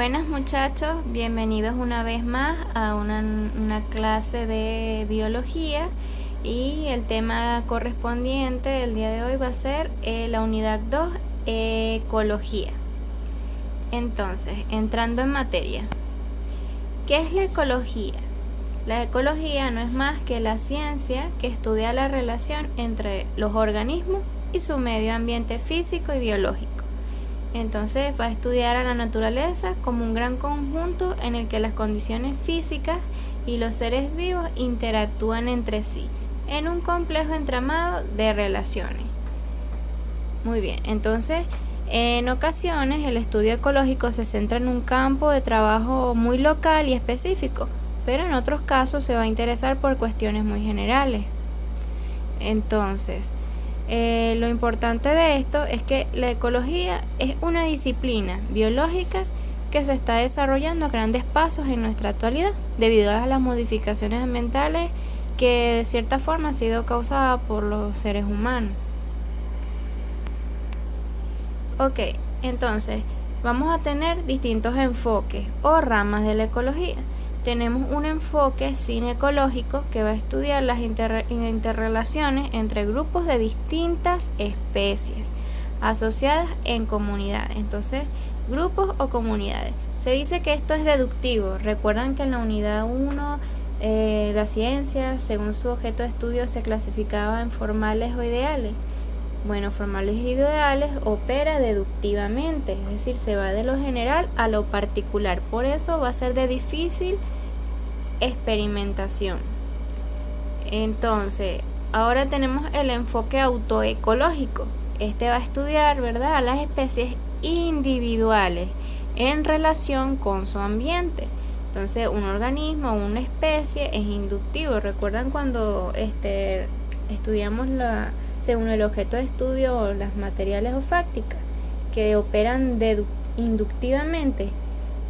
Buenas muchachos, bienvenidos una vez más a una clase de biología y el tema correspondiente del día de hoy va a ser la unidad 2, ecología. Entonces, entrando en materia, ¿qué es la ecología? La ecología no es más que la ciencia que estudia la relación entre los organismos y su medio ambiente físico y biológico. Entonces va a estudiar a la naturaleza como un gran conjunto en el que las condiciones físicas y los seres vivos interactúan entre sí en un complejo entramado de relaciones. Muy bien, entonces en ocasiones el estudio ecológico se centra en un campo de trabajo muy local y específico, pero en otros casos se va a interesar por cuestiones muy generales. Entonces, lo importante de esto es que la ecología es una disciplina biológica que se está desarrollando a grandes pasos en nuestra actualidad debido a las modificaciones ambientales que de cierta forma han sido causadas por los seres humanos. Ok, entonces vamos a tener distintos enfoques o ramas de la ecología. Tenemos un enfoque cinecológico que va a estudiar las interrelaciones entre grupos de distintas especies asociadas en comunidades. Entonces, grupos o comunidades. Se dice que esto es deductivo. Recuerdan que en la unidad 1 la ciencia, según su objeto de estudio, se clasificaba en formales o ideales. Bueno, formales e ideales opera deductivamente, es decir, se va de lo general a lo particular. Por eso va a ser de difícil experimentación. Entonces, ahora tenemos el enfoque autoecológico. Este va a estudiar, ¿verdad?, a las especies individuales en relación con su ambiente. Entonces, un organismo o una especie es inductivo. ¿Recuerdan cuando estudiamos según el objeto de estudio las materiales olfácticas que operan inductivamente?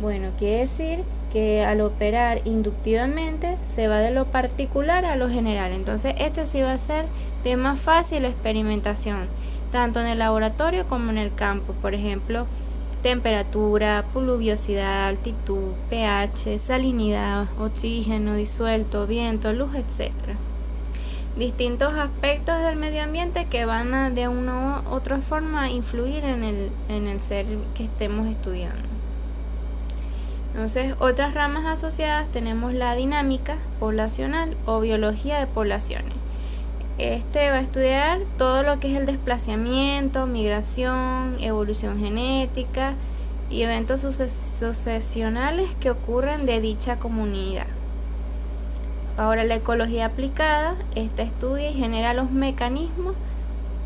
Bueno, quiere decir que al operar inductivamente se va de lo particular a lo general. Entonces este sí va a ser de más fácil experimentación, tanto en el laboratorio como en el campo. Por ejemplo, temperatura, pluviosidad, altitud, pH, salinidad, oxígeno disuelto, viento, luz, etc. Distintos aspectos del medio ambiente que van a de una u otra forma influir en el ser que estemos estudiando. Entonces, otras ramas asociadas tenemos la dinámica poblacional o biología de poblaciones. Este va a estudiar todo lo que es el desplazamiento, migración, evolución genética y eventos sucesionales que ocurren de dicha comunidad. Ahora, la ecología aplicada, esta estudia y genera los mecanismos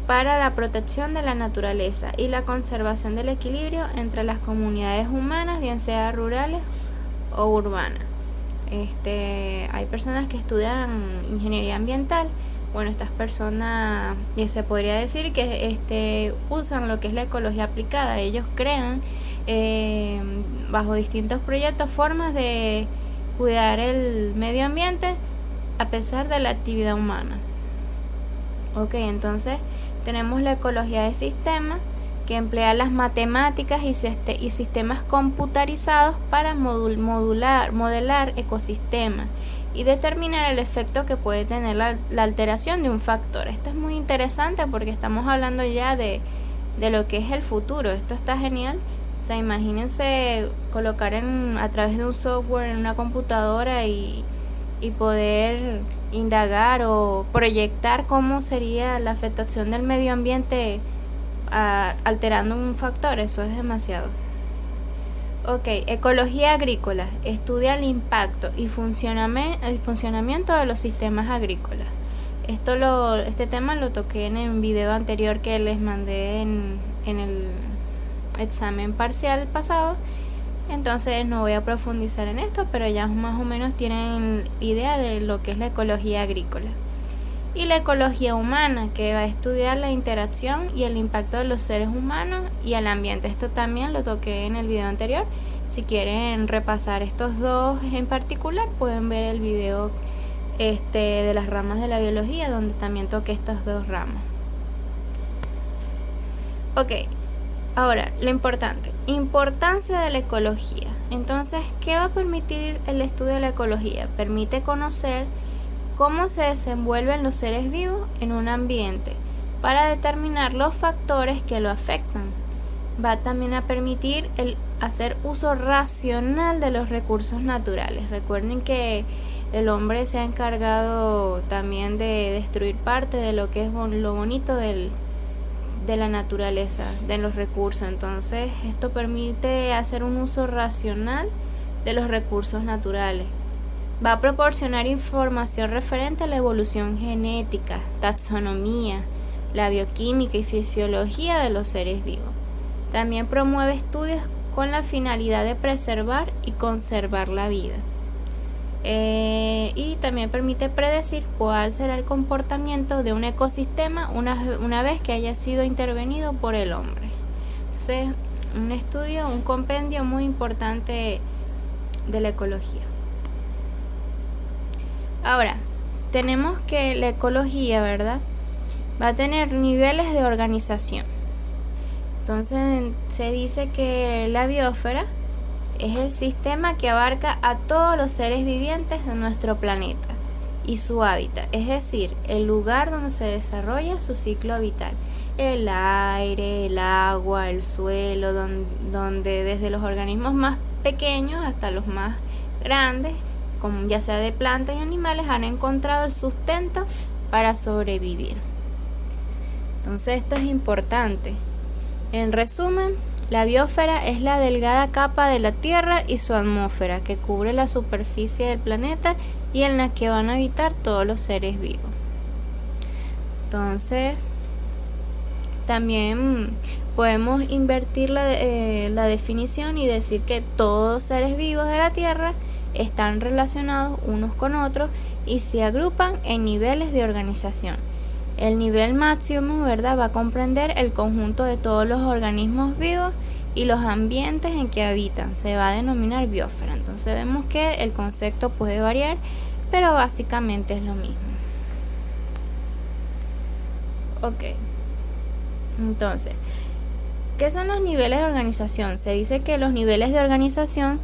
para la protección de la naturaleza y la conservación del equilibrio entre las comunidades humanas, bien sea rurales o urbanas. Hay personas que estudian ingeniería ambiental. Bueno, estas personas se podría decir que usan lo que es la ecología aplicada. Ellos crean bajo distintos proyectos formas de cuidar el medio ambiente a pesar de la actividad humana. Ok, entonces tenemos la ecología de sistemas, que emplea las matemáticas y sistemas computarizados para modelar ecosistemas y determinar el efecto que puede tener la alteración de un factor. Esto es muy interesante porque estamos hablando ya de lo que es el futuro. Esto está genial. O sea, imagínense colocar a través de un software en una computadora y poder indagar o proyectar cómo sería la afectación del medio ambiente alterando un factor. Eso es demasiado. Ok, ecología agrícola estudia el impacto y el funcionamiento de los sistemas agrícolas. Este tema lo toqué en el video anterior que les mandé en el examen parcial pasado. Entonces no voy a profundizar en esto, pero ya más o menos tienen idea de lo que es la ecología agrícola. Y la ecología humana, que va a estudiar la interacción y el impacto de los seres humanos y el ambiente. Esto también lo toqué en el video anterior. Si quieren repasar estos dos en particular, pueden ver el video de las ramas de la biología, donde también toqué estas dos ramas. Ok, Ahora, lo importante, importancia de la ecología. Entonces, ¿qué va a permitir el estudio de la ecología? Permite conocer cómo se desenvuelven los seres vivos en un ambiente para determinar los factores que lo afectan. Va también a permitir el hacer uso racional de los recursos naturales. Recuerden que el hombre se ha encargado también de destruir parte de lo que es lo bonito de la naturaleza, de los recursos. Entonces, esto permite hacer un uso racional de los recursos naturales. Va a proporcionar información referente a la evolución genética, taxonomía, la bioquímica y fisiología de los seres vivos. También promueve estudios con la finalidad de preservar y conservar la vida. Y también permite predecir cuál será el comportamiento de un ecosistema una vez que haya sido intervenido por el hombre. Entonces, un estudio, un compendio muy importante de la ecología. Ahora, tenemos que la ecología, ¿verdad?, va a tener niveles de organización. Entonces, se dice que la biosfera es el sistema que abarca a todos los seres vivientes de nuestro planeta y su hábitat, es decir, el lugar donde se desarrolla su ciclo vital. El aire, el agua, el suelo, donde desde los organismos más pequeños hasta los más grandes, como ya sea de plantas y animales, han encontrado el sustento para sobrevivir. Entonces, esto es importante. En resumen, la biosfera es la delgada capa de la Tierra y su atmósfera que cubre la superficie del planeta y en la que van a habitar todos los seres vivos. Entonces, también podemos invertir la definición y decir que todos los seres vivos de la Tierra están relacionados unos con otros y se agrupan en niveles de organización. El nivel máximo, ¿verdad?, va a comprender el conjunto de todos los organismos vivos y los ambientes en que habitan. Se va a denominar biosfera. Entonces vemos que el concepto puede variar, pero básicamente es lo mismo. Ok. Entonces, ¿qué son los niveles de organización? Se dice que los niveles de organización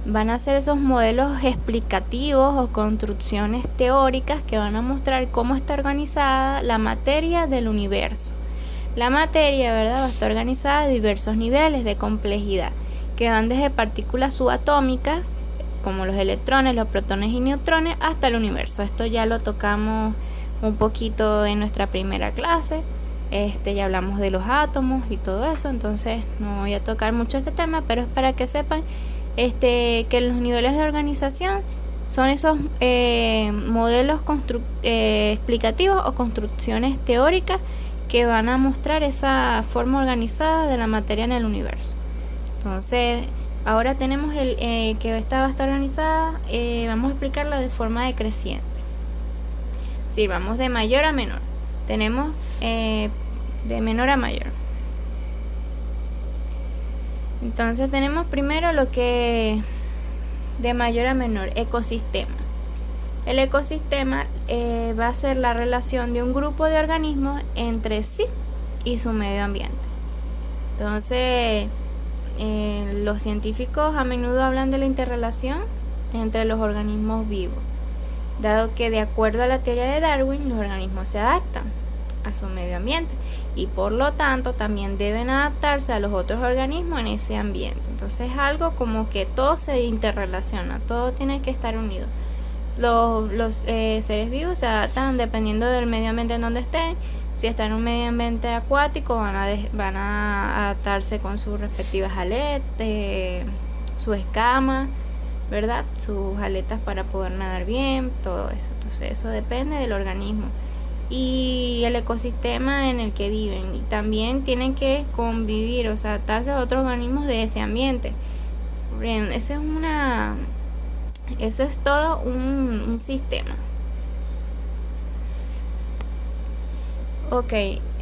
van a ser esos modelos explicativos o construcciones teóricas que van a mostrar cómo está organizada la materia del universo. La materia, ¿verdad?, va a estar organizada a diversos niveles de complejidad, que van desde partículas subatómicas, como los electrones, los protones y neutrones, hasta el universo. Esto ya lo tocamos un poquito en nuestra primera clase. Ya hablamos de los átomos y todo eso, entonces no voy a tocar mucho este tema, pero es para que sepan que los niveles de organización son esos modelos explicativos o construcciones teóricas que van a mostrar esa forma organizada de la materia en el universo. Entonces, ahora tenemos que esta va a estar organizada, vamos a explicarla de forma decreciente. Si vamos de mayor a menor, tenemos de menor a mayor. Entonces tenemos primero lo que de mayor a menor, ecosistema. El ecosistema va a ser la relación de un grupo de organismos entre sí y su medio ambiente. Entonces, los científicos a menudo hablan de la interrelación entre los organismos vivos, dado que de acuerdo a la teoría de Darwin, los organismos se adaptan a su medio ambiente y por lo tanto también deben adaptarse a los otros organismos en ese ambiente. Entonces es algo como que todo se interrelaciona, todo tiene que estar unido. Los seres vivos se adaptan dependiendo del medio ambiente en donde estén. Si están en un medio ambiente acuático van a adaptarse con sus respectivas aletas, su escama, ¿verdad?, sus aletas para poder nadar bien, todo eso. Entonces eso depende del organismo y el ecosistema en el que viven, y también tienen que convivir, o sea, adaptarse a otros organismos de ese ambiente. Bien, eso es todo un sistema. Ok,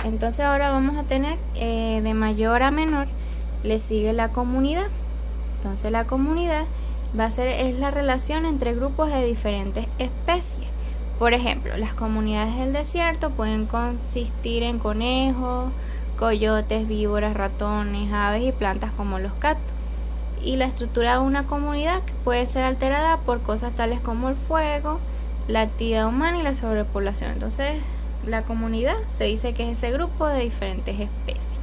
entonces ahora vamos a tener de mayor a menor, le sigue la comunidad. Entonces la comunidad es la relación entre grupos de diferentes especies. Por ejemplo, las comunidades del desierto pueden consistir en conejos, coyotes, víboras, ratones, aves y plantas como los cactus. Y la estructura de una comunidad puede ser alterada por cosas tales como el fuego, la actividad humana y la sobrepoblación. Entonces, la comunidad se dice que es ese grupo de diferentes especies.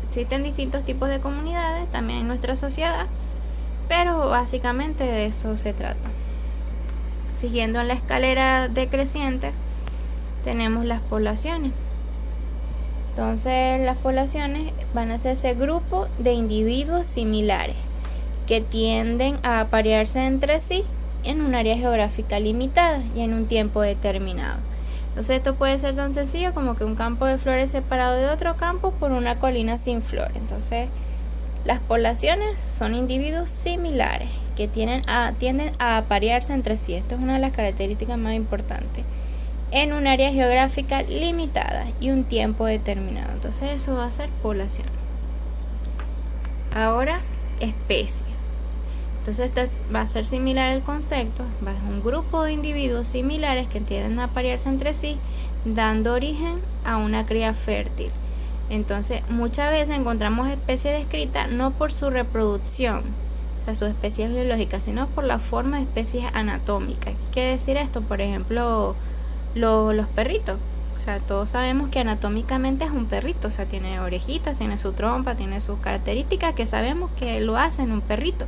Existen distintos tipos de comunidades también en nuestra sociedad, pero básicamente de eso se trata. Siguiendo en la escalera decreciente, tenemos las poblaciones. Entonces, las poblaciones van a ser ese grupo de individuos similares que tienden a aparearse entre sí en un área geográfica limitada y en un tiempo determinado. Entonces, esto puede ser tan sencillo como que un campo de flores separado de otro campo por una colina sin flores. Entonces, las poblaciones son individuos similares que tienden a aparearse entre sí. Esto es una de las características más importantes. En un área geográfica limitada y un tiempo determinado. Entonces, eso va a ser población. Ahora, especie. Entonces, este va a ser similar el concepto. Va a ser un grupo de individuos similares que tienden a aparearse entre sí, dando origen a una cría fértil. Entonces, muchas veces encontramos especies descritas no por su reproducción, o sea, sus especies biológicas, sino por la forma de especies anatómicas. ¿Qué quiere decir esto? Por ejemplo, los perritos. O sea, todos sabemos que anatómicamente es un perrito. O sea, tiene orejitas, tiene su trompa, tiene sus características que sabemos que lo hacen un perrito.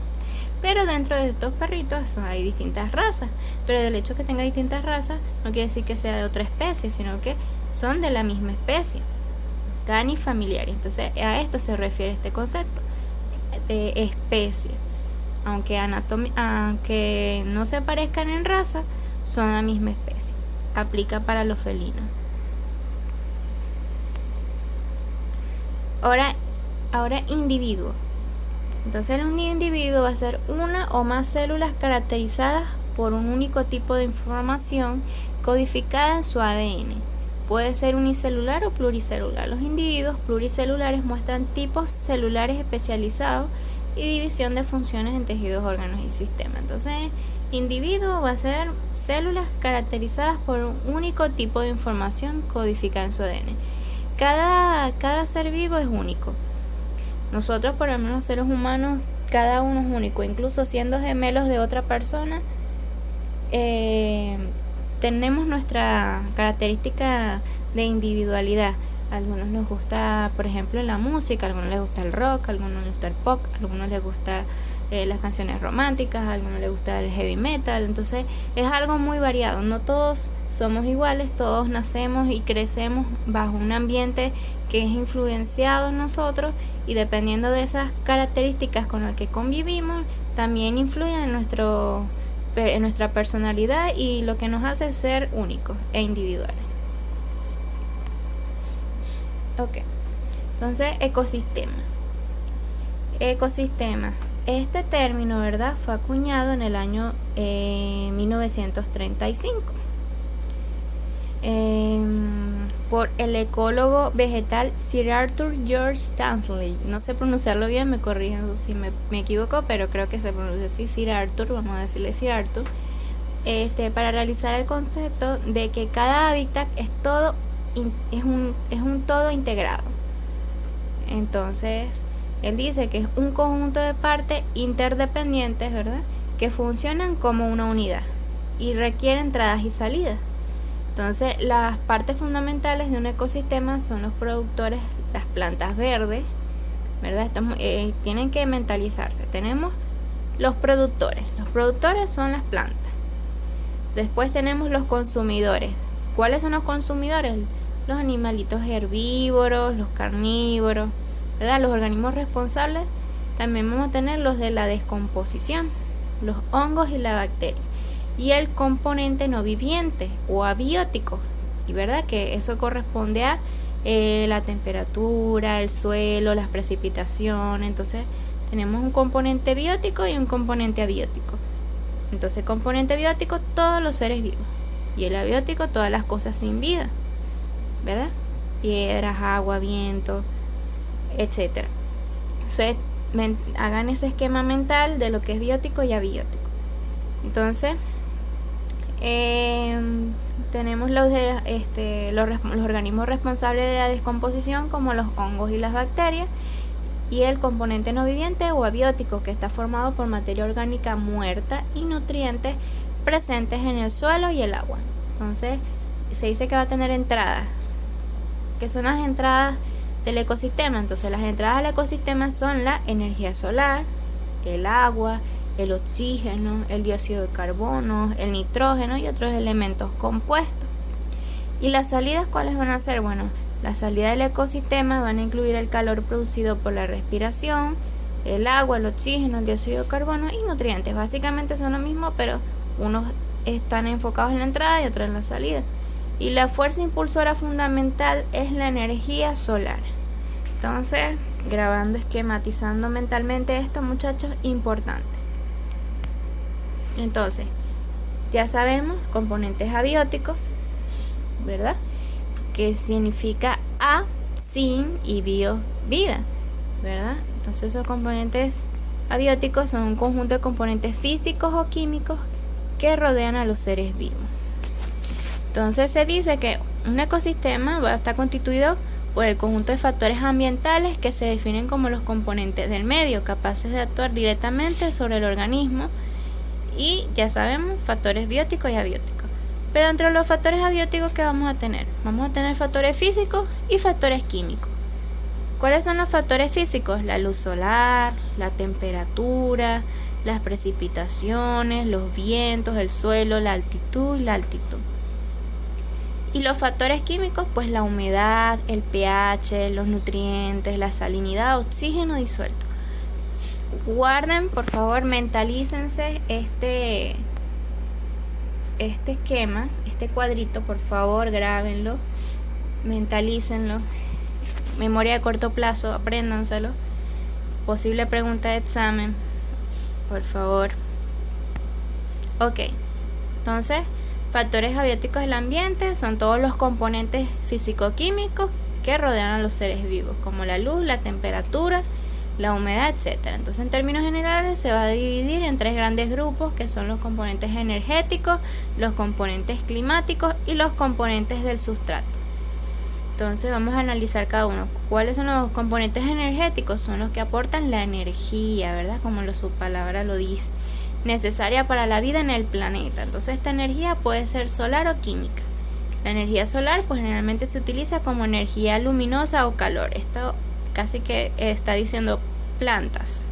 Pero dentro de estos perritos hay distintas razas. Pero del hecho que tenga distintas razas no quiere decir que sea de otra especie, sino que son de la misma especie. Canifamiliares. Entonces, a esto se refiere este concepto de especie. Aunque no se parezcan en raza, son la misma especie. Aplica para los felinos. Ahora individuo. Entonces, un individuo va a ser una o más células caracterizadas por un único tipo de información codificada en su ADN. Puede ser unicelular o pluricelular. Los individuos pluricelulares muestran tipos celulares especializados y división de funciones en tejidos, órganos y sistemas. Entonces, individuo va a ser células caracterizadas por un único tipo de información codificada en su ADN. Cada ser vivo es único. Nosotros, por lo menos los seres humanos, cada uno es único. Incluso siendo gemelos de otra persona, tenemos nuestra característica de individualidad. A algunos les gusta, por ejemplo, la música, a algunos les gusta el rock, a algunos les gusta el pop, a algunos les gusta las canciones románticas, a algunos les gusta el heavy metal. Entonces es algo muy variado. No todos somos iguales, todos nacemos y crecemos bajo un ambiente que es influenciado en nosotros, y dependiendo de esas características con las que convivimos, también influyen en nuestra personalidad y lo que nos hace ser únicos e individuales. Ok, entonces ecosistema. Este término, ¿verdad?, fue acuñado en el año 1935 por el ecólogo vegetal Sir Arthur George Tansley. No sé pronunciarlo bien, me corrijan si me equivoco, pero creo que se pronuncia así, Sir Arthur, vamos a decirle Sir Arthur, para realizar el concepto de que cada hábitat es un todo integrado. Entonces, él dice que es un conjunto de partes interdependientes, ¿verdad?, que funcionan como una unidad y requieren entradas y salidas. Entonces, las partes fundamentales de un ecosistema son los productores, las plantas verdes, ¿verdad? Tienen que mentalizarse. Tenemos los productores. Los productores son las plantas. Después tenemos los consumidores. ¿Cuáles son los consumidores? Los animalitos herbívoros, los carnívoros, ¿verdad? Los organismos responsables. También vamos a tener los de la descomposición, los hongos y la bacteria. Y el componente no viviente o abiótico, y verdad que eso corresponde a la temperatura, el suelo, las precipitaciones. Entonces tenemos un componente biótico y un componente abiótico. Entonces, componente biótico, todos los seres vivos, y el abiótico, todas las cosas sin vida, ¿verdad? Piedras, agua, viento, etcétera. Entonces, hagan ese esquema mental de lo que es biótico y abiótico. Entonces, Tenemos los organismos responsables de la descomposición, como los hongos y las bacterias, y el componente no viviente o abiótico, que está formado por materia orgánica muerta y nutrientes presentes en el suelo y el agua. Entonces se dice que va a tener entradas. ¿Qué son las entradas del ecosistema? Entonces las entradas al ecosistema son la energía solar, el agua, el oxígeno, el dióxido de carbono, el nitrógeno y otros elementos compuestos. ¿Y las salidas cuáles van a ser? Bueno, la salida del ecosistema van a incluir el calor producido por la respiración, el agua, el oxígeno, el dióxido de carbono y nutrientes. Básicamente son lo mismo, pero unos están enfocados en la entrada y otros en la salida. Y la fuerza impulsora fundamental es la energía solar. Entonces, grabando, esquematizando mentalmente esto, muchachos, importante. Entonces, ya sabemos componentes abióticos, ¿verdad? Que significa a, sin y bio, vida, ¿verdad? Entonces esos componentes abióticos son un conjunto de componentes físicos o químicos que rodean a los seres vivos. Entonces se dice que un ecosistema va a estar constituido por el conjunto de factores ambientales que se definen como los componentes del medio, capaces de actuar directamente sobre el organismo, y ya sabemos, factores bióticos y abióticos. Pero entre los factores abióticos, ¿qué vamos a tener? Vamos a tener factores físicos y factores químicos. ¿Cuáles son los factores físicos? La luz solar, la temperatura, las precipitaciones, los vientos, el suelo, la altitud y la altitud. Y los factores químicos, pues la humedad, el pH, los nutrientes, la salinidad, oxígeno disuelto. Guarden, por favor, mentalícense este esquema, este cuadrito, por favor, grábenlo, mentalícenlo. Memoria de corto plazo, apréndanselo. Posible pregunta de examen, por favor. Ok, entonces, factores abióticos del ambiente son todos los componentes físico-químicos que rodean a los seres vivos, como la luz, la temperatura, la humedad, etc. Entonces, en términos generales, se va a dividir en tres grandes grupos, que son los componentes energéticos, los componentes climáticos y los componentes del sustrato. Entonces, vamos a analizar cada uno. ¿Cuáles son los componentes energéticos? Son los que aportan la energía, ¿verdad? Como su palabra lo dice, necesaria para la vida en el planeta. Entonces, esta energía puede ser solar o química. La energía solar, pues generalmente se utiliza como energía luminosa o calor. Esto casi que está diciendo plantas.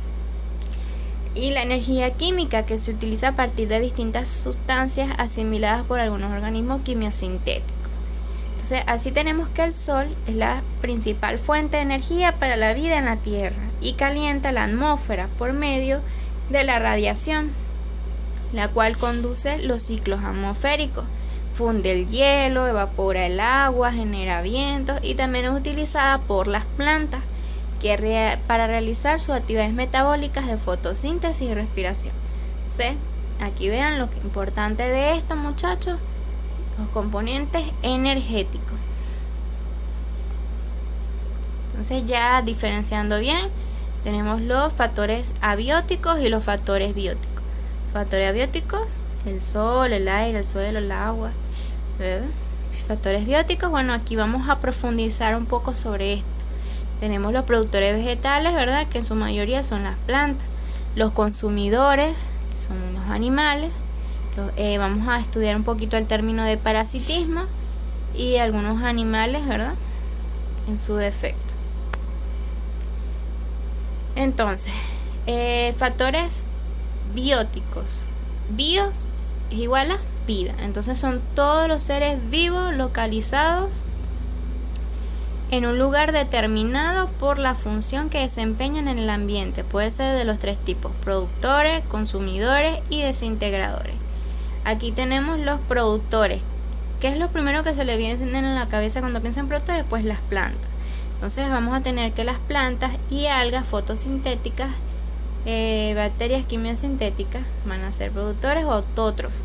Y la energía química, que se utiliza a partir de distintas sustancias asimiladas por algunos organismos quimiosintéticos. Entonces, así tenemos que el Sol es la principal fuente de energía para la vida en la Tierra y calienta la atmósfera por medio de la radiación, la cual conduce los ciclos atmosféricos, funde el hielo, evapora el agua, genera vientos y también es utilizada por las plantas para realizar sus actividades metabólicas de fotosíntesis y respiración. ¿Sí? Aquí vean lo importante de esto, muchachos, los componentes energéticos. Entonces, ya diferenciando bien, tenemos los factores abióticos y los factores bióticos. Factores abióticos, el sol, el aire, el suelo, el agua, ¿verdad? Factores bióticos, bueno, aquí vamos a profundizar un poco sobre esto. Tenemos los productores vegetales, ¿verdad? Que en su mayoría son las plantas. Los consumidores, que son unos animales. Vamos a estudiar un poquito el término de parasitismo y algunos animales, ¿verdad? En su defecto. Entonces, factores bióticos. Bios es igual a vida. Entonces son todos los seres vivos localizados en un lugar determinado por la función que desempeñan en el ambiente. Puede ser de los tres tipos: productores, consumidores y desintegradores. Aquí tenemos los productores. ¿Qué es lo primero que se le viene en la cabeza cuando piensan en productores? Pues las plantas. Entonces vamos a tener que las plantas y algas fotosintéticas, bacterias quimiosintéticas, van a ser productores o autótrofos.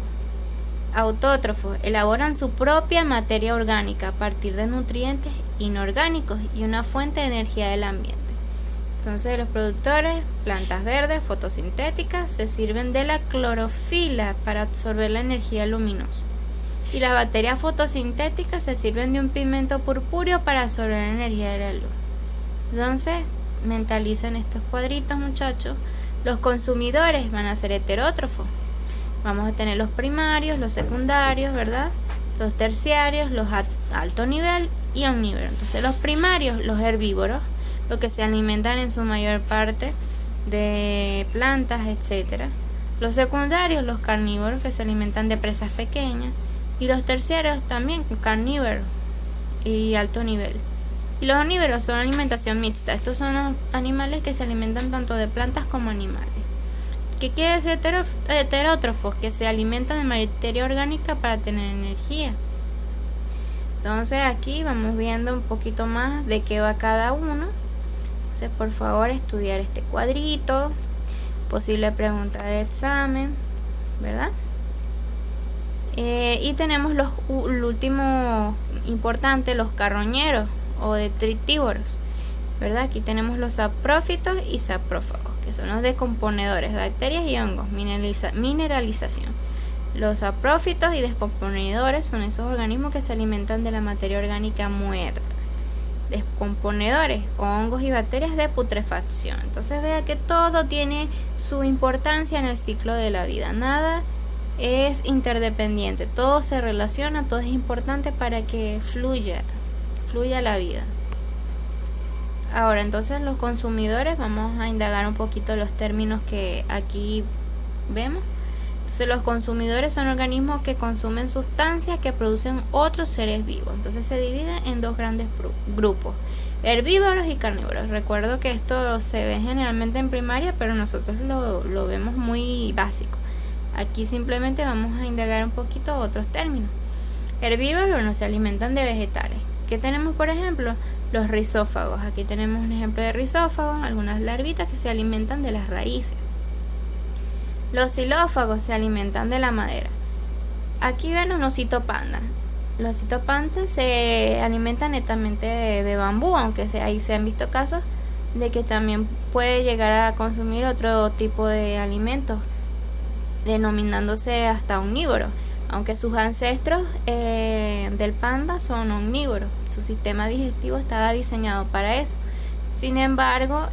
Autótrofos elaboran su propia materia orgánica a partir de nutrientes inorgánicos y una fuente de energía del ambiente. Entonces los productores, plantas verdes fotosintéticas, se sirven de la clorofila para absorber la energía luminosa. Y las bacterias fotosintéticas se sirven de un pigmento purpúreo para absorber la energía de la luz. Entonces, mentalicen estos cuadritos, muchachos. Los consumidores van a ser heterótrofos. Vamos a tener los primarios, los secundarios, ¿verdad? Los terciarios, los alto nivel y omnívoros. Entonces los primarios, los herbívoros, los que se alimentan en su mayor parte de plantas, etcétera. Los secundarios, los carnívoros, que se alimentan de presas pequeñas. Y los terciarios también carnívoros y alto nivel. Y los omnívoros son alimentación mixta. Estos son los animales que se alimentan tanto de plantas como animales. ¿Qué quiere decir heterótrofos? Que se alimentan de materia orgánica para tener energía. Entonces aquí vamos viendo un poquito más de qué va cada uno. Entonces, por favor, estudiar este cuadrito. Posible pregunta de examen, ¿verdad? Y tenemos el último importante, los carroñeros o detritívoros, ¿verdad? Aquí tenemos los saprófitos y saprófagos, que son los decomponedores, bacterias y hongos, mineralización. Los saprófitos y descomponedores son esos organismos que se alimentan de la materia orgánica muerta. Descomponedores, hongos y bacterias de putrefacción. Entonces vea que todo tiene su importancia en el ciclo de la vida. Nada es interdependiente, todo se relaciona, todo es importante para que fluya la vida. Ahora, entonces los consumidores, vamos a indagar un poquito los términos que aquí vemos. Entonces los consumidores son organismos que consumen sustancias que producen otros seres vivos. Entonces se dividen en dos grandes grupos, herbívoros y carnívoros. Recuerdo que esto se ve generalmente en primaria, pero nosotros lo vemos muy básico. Aquí simplemente vamos a indagar un poquito otros términos. Herbívoros, bueno, se alimentan de vegetales. ¿Qué tenemos, por ejemplo? Los rizófagos. Aquí tenemos un ejemplo de rizófagos, algunas larvitas que se alimentan de las raíces. Los xilófagos se alimentan de la madera. Aquí ven un osito panda. Los ositos panda se alimentan netamente de bambú, aunque ahí se han visto casos de que también puede llegar a consumir otro tipo de alimentos, denominándose hasta omnívoro, aunque sus ancestros del panda son omnívoros. Su sistema digestivo estaba diseñado para eso. Sin embargo,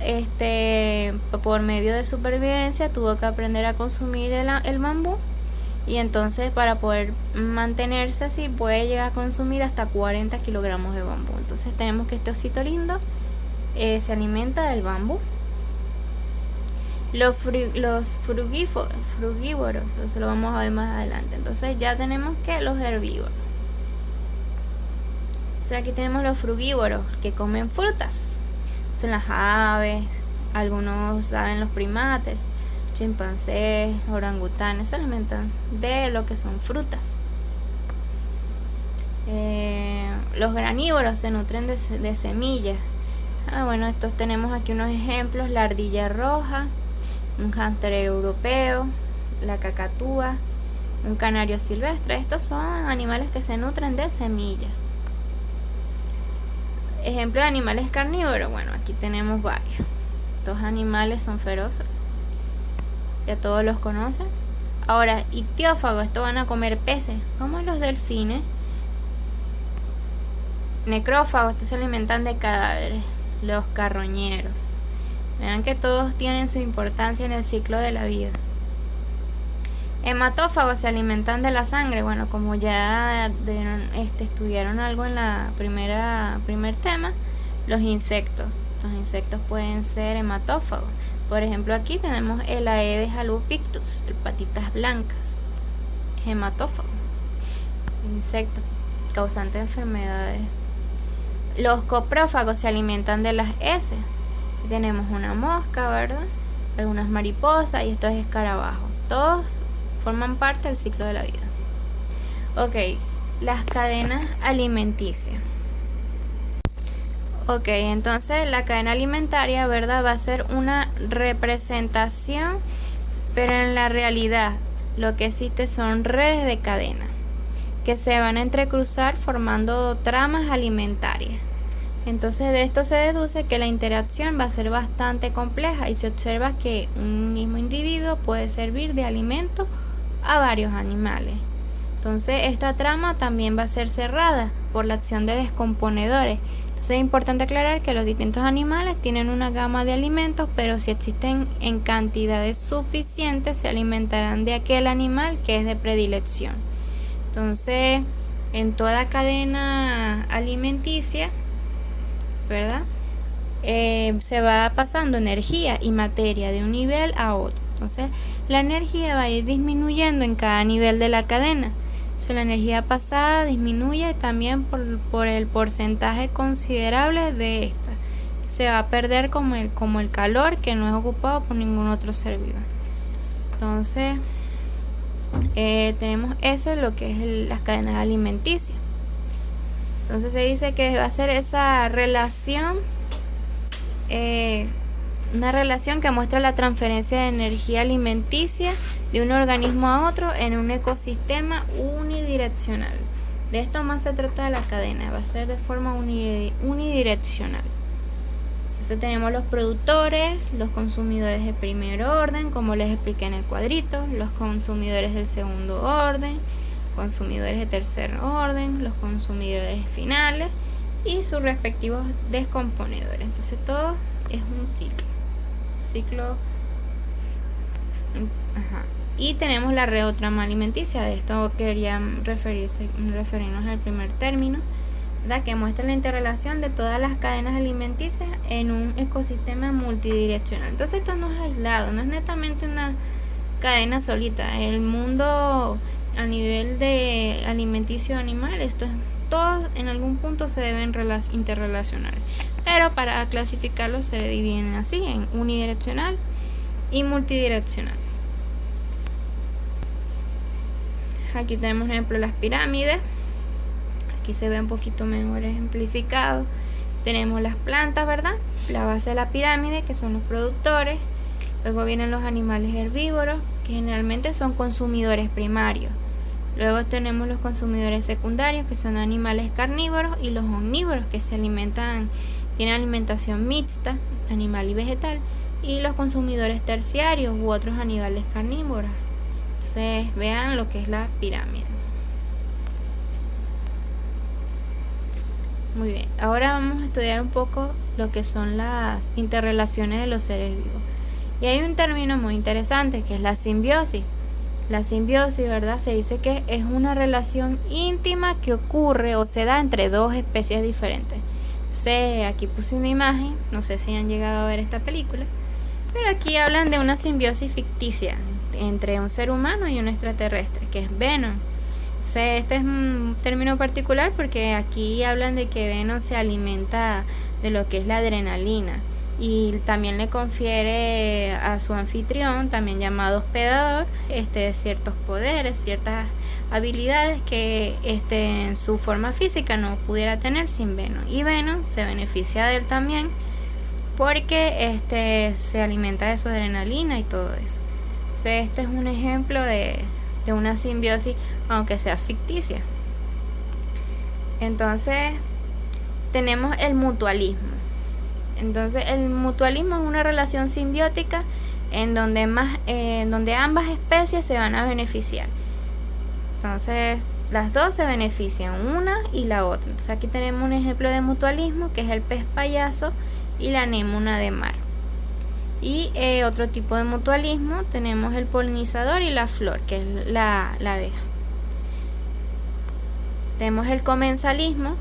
por medio de supervivencia tuvo que aprender a consumir el bambú, y entonces para poder mantenerse así puede llegar a consumir hasta 40 kilogramos de bambú. Entonces tenemos que este osito lindo se alimenta del bambú. Los frugívoros, eso lo vamos a ver más adelante. Entonces ya tenemos que los herbívoros. Entonces aquí tenemos los frugívoros, que comen frutas. Son las aves, algunos saben los primates, chimpancés, orangutanes, se alimentan de lo que son frutas. Los granívoros se nutren de semillas. Bueno, estos tenemos aquí unos ejemplos: la ardilla roja, un hámster europeo, la cacatúa, un canario silvestre. Estos son animales que se nutren de semillas. Ejemplo de animales carnívoros, bueno, aquí tenemos varios. Estos animales son feroces, ya todos los conocen. Ahora, ictiófagos, estos van a comer peces, como los delfines. Necrófagos, estos se alimentan de cadáveres, los carroñeros. Vean que todos tienen su importancia en el ciclo de la vida. Hematófagos se alimentan de la sangre. Bueno, como ya estudiaron algo en la primer tema, los insectos. Los insectos pueden ser hematófagos. Por ejemplo, aquí tenemos el Aedes albopictus, el patitas blancas, hematófago. Insectos causantes de enfermedades. Los coprófagos se alimentan de las heces. Tenemos una mosca, ¿verdad? Algunas mariposas y estos escarabajos. Todos forman parte del ciclo de la vida. Ok, las cadenas alimenticias. Ok, entonces la cadena alimentaria, ¿verdad?, va a ser una representación, pero en la realidad lo que existe son redes de cadena que se van a entrecruzar formando tramas alimentarias. Entonces de esto se deduce que la interacción va a ser bastante compleja y se observa que un mismo individuo puede servir de alimento a varios animales. Entonces esta trama también va a ser cerrada por la acción de descomponedores. Entonces es importante aclarar que los distintos animales tienen una gama de alimentos, pero si existen en cantidades suficientes se alimentarán de aquel animal que es de predilección. Entonces en toda cadena alimenticia, ¿verdad? Se va pasando energía y materia de un nivel a otro. Entonces la energía va a ir disminuyendo en cada nivel de la cadena. Entonces la energía pasada disminuye también por el porcentaje considerable de esta. Se va a perder como el calor que no es ocupado por ningún otro ser vivo. Entonces tenemos eso, lo que es las cadenas alimenticias. Entonces se dice que va a ser esa relación, una relación que muestra la transferencia de energía alimenticia de un organismo a otro en un ecosistema unidireccional. De esto más se trata de la cadena, va a ser de forma unidireccional. Entonces tenemos los productores, los consumidores de primer orden, como les expliqué en el cuadrito, los consumidores del segundo orden, consumidores de tercer orden, los consumidores finales y sus respectivos descomponedores. Entonces todo es un ciclo. Y tenemos la reotrama alimenticia. De esto quería referirnos al primer término, ¿verdad? Que muestra la interrelación de todas las cadenas alimenticias en un ecosistema multidireccional. Entonces esto no es aislado, no es netamente una cadena solita. El mundo a nivel de alimenticio animal, esto es, todos en algún punto se deben interrelacionar, pero para clasificarlos se dividen así en unidireccional y multidireccional. Aquí tenemos un ejemplo de las pirámides. Aquí se ve un poquito mejor ejemplificado. Tenemos las plantas, ¿verdad? La base de la pirámide, que son los productores. Luego vienen los animales herbívoros, que generalmente son consumidores primarios. Luego tenemos los consumidores secundarios, que son animales carnívoros, y los omnívoros, que tienen alimentación mixta, animal y vegetal, y los consumidores terciarios u otros animales carnívoros. Entonces vean lo que es la pirámide. Muy bien, ahora vamos a estudiar un poco lo que son las interrelaciones de los seres vivos. Y hay un término muy interesante que es la simbiosis. La simbiosis, ¿verdad? Se dice que es una relación íntima que ocurre o se da entre dos especies diferentes. Entonces, aquí puse una imagen, no sé si han llegado a ver esta película, pero aquí hablan de una simbiosis ficticia entre un ser humano y un extraterrestre, que es Venom. Entonces, este es un término particular porque aquí hablan de que Venom se alimenta de lo que es la adrenalina y también le confiere a su anfitrión, también llamado hospedador, ciertos poderes, ciertas habilidades que en su forma física no pudiera tener sin Venom. Y Venom se beneficia de él también porque se alimenta de su adrenalina y todo eso. Entonces, este es un ejemplo de una simbiosis, aunque sea ficticia. Entonces tenemos el mutualismo. Entonces el mutualismo es una relación simbiótica en donde ambas especies se van a beneficiar. Entonces las dos se benefician, una y la otra. Entonces aquí tenemos un ejemplo de mutualismo, que es el pez payaso y la anémona de mar. Y otro tipo de mutualismo tenemos el polinizador y la flor, que es la abeja. Tenemos el comensalismo,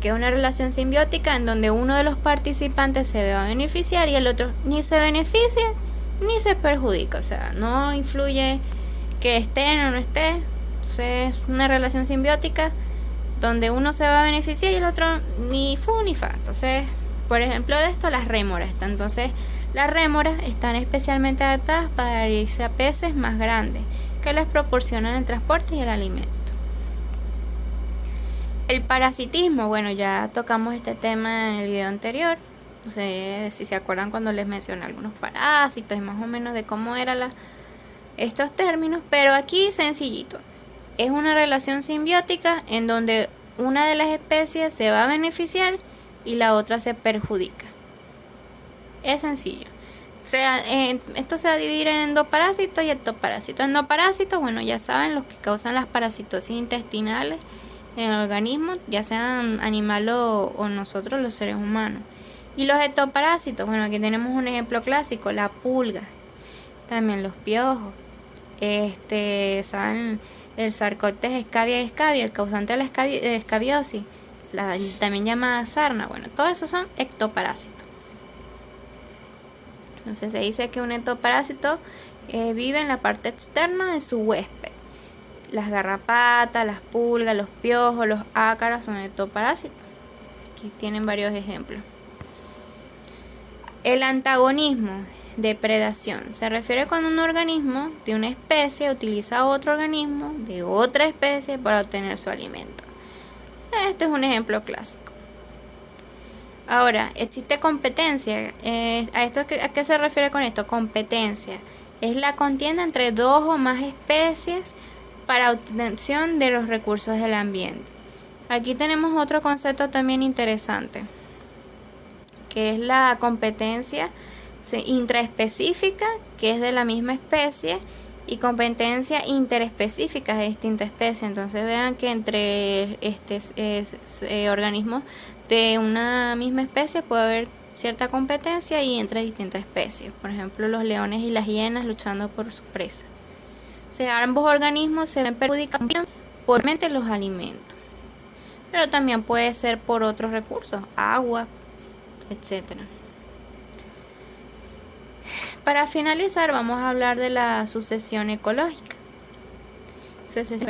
que es una relación simbiótica en donde uno de los participantes se va a beneficiar y el otro ni se beneficia ni se perjudica. O sea, no influye que estén o no esté. Entonces es una relación simbiótica donde uno se va a beneficiar y el otro ni fu ni fa. Entonces, por ejemplo de esto, las rémoras. Entonces las rémoras están especialmente adaptadas para adherirse a peces más grandes que les proporcionan el transporte y el alimento. El parasitismo, bueno, ya tocamos este tema en el video anterior. No sé si se acuerdan cuando les mencioné algunos parásitos y más o menos de cómo eran estos términos, pero aquí sencillito. Es una relación simbiótica en donde una de las especies se va a beneficiar y la otra se perjudica. Es sencillo. Esto se va a dividir en endoparásitos y ectoparásitos. Endoparásitos, bueno, ya saben, los que causan las parasitosis intestinales en el organismo, ya sean animal o nosotros los seres humanos. Y los ectoparásitos, bueno, aquí tenemos un ejemplo clásico, la pulga, también los piojos, saben, el Sarcoptes escabia, el causante de la escabiosis, también llamada sarna. Bueno, todos esos son ectoparásitos. Entonces se dice que un ectoparásito vive en la parte externa de su huésped. Las garrapatas, las pulgas, los piojos, los ácaros son ectoparásitos. Aquí tienen varios ejemplos. El antagonismo, depredación, se refiere cuando un organismo de una especie utiliza a otro organismo de otra especie para obtener su alimento. Este es un ejemplo clásico. Ahora, existe competencia. ¿A qué se refiere con esto? Competencia es la contienda entre dos o más especies para obtención de los recursos del ambiente. Aquí tenemos otro concepto también interesante, que es la competencia intraespecífica, que es de la misma especie, y competencia interespecífica de distinta especie. Entonces vean que entre organismos de una misma especie puede haber cierta competencia y entre distintas especies. Por ejemplo, los leones y las hienas luchando por su presa. O sea, ambos organismos se ven perjudicados por los alimentos, pero también puede ser por otros recursos, agua, etcétera. Para finalizar, vamos a hablar de la sucesión ecológica.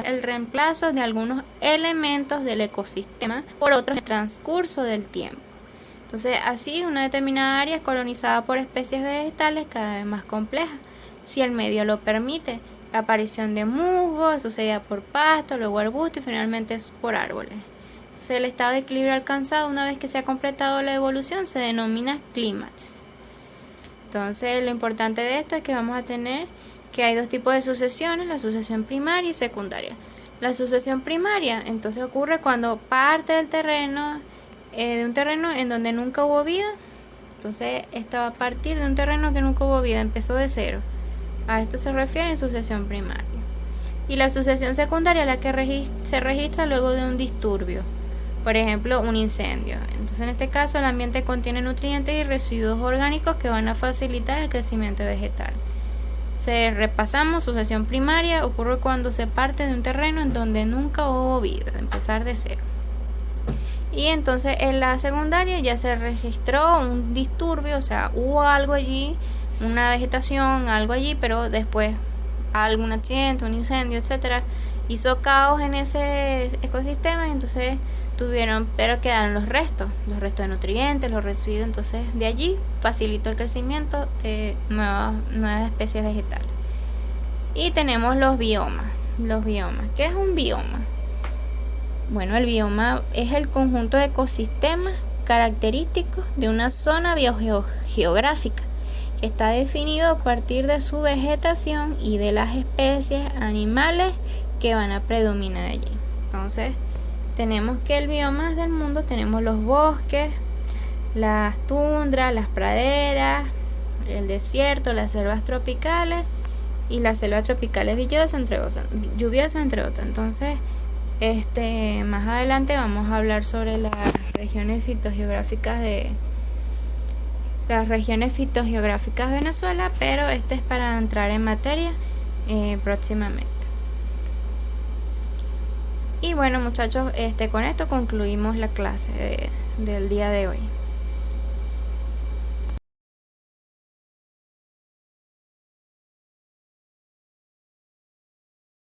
El reemplazo de algunos elementos del ecosistema por otros en el transcurso del tiempo. Entonces, así una determinada área es colonizada por especies vegetales cada vez más complejas, si el medio lo permite. La aparición de musgo sucedida por pasto, luego arbustos y finalmente por árboles. Entonces, el estado de equilibrio alcanzado una vez que se ha completado la evolución se denomina clímax. Entonces, lo importante de esto es que vamos a tener que hay dos tipos de sucesiones, la sucesión primaria y secundaria. La sucesión primaria entonces ocurre cuando parte del terreno, de un terreno en donde nunca hubo vida. Entonces esta va a partir de un terreno que nunca hubo vida, empezó de cero. A esto se refiere en sucesión primaria. Y la sucesión secundaria es la que se registra luego de un disturbio, por ejemplo un incendio. Entonces en este caso el ambiente contiene nutrientes y residuos orgánicos que van a facilitar el crecimiento vegetal. Repasamos, sucesión primaria ocurre cuando se parte de un terreno en donde nunca hubo vida, empezar de cero. Y entonces en la secundaria ya se registró un disturbio, o sea, hubo algo allí, una vegetación, algo allí, pero después algún accidente, un incendio, etcétera, hizo caos en ese ecosistema y entonces pero quedaron los restos de nutrientes, los residuos. Entonces de allí facilitó el crecimiento de nuevas especies vegetales. Y tenemos los biomas. ¿Qué es un bioma? Bueno, el bioma es el conjunto de ecosistemas característicos de una zona biogeográfica que está definido a partir de su vegetación y de las especies animales que van a predominar allí. Entonces tenemos que el bioma del mundo, tenemos los bosques, las tundras, las praderas, el desierto, las selvas tropicales y las selvas tropicales lluviosas, entre otras. Entonces, más adelante vamos a hablar sobre las regiones fitogeográficas de Venezuela, pero este es para entrar en materia próximamente. Y bueno, muchachos, con esto concluimos la clase del día de hoy.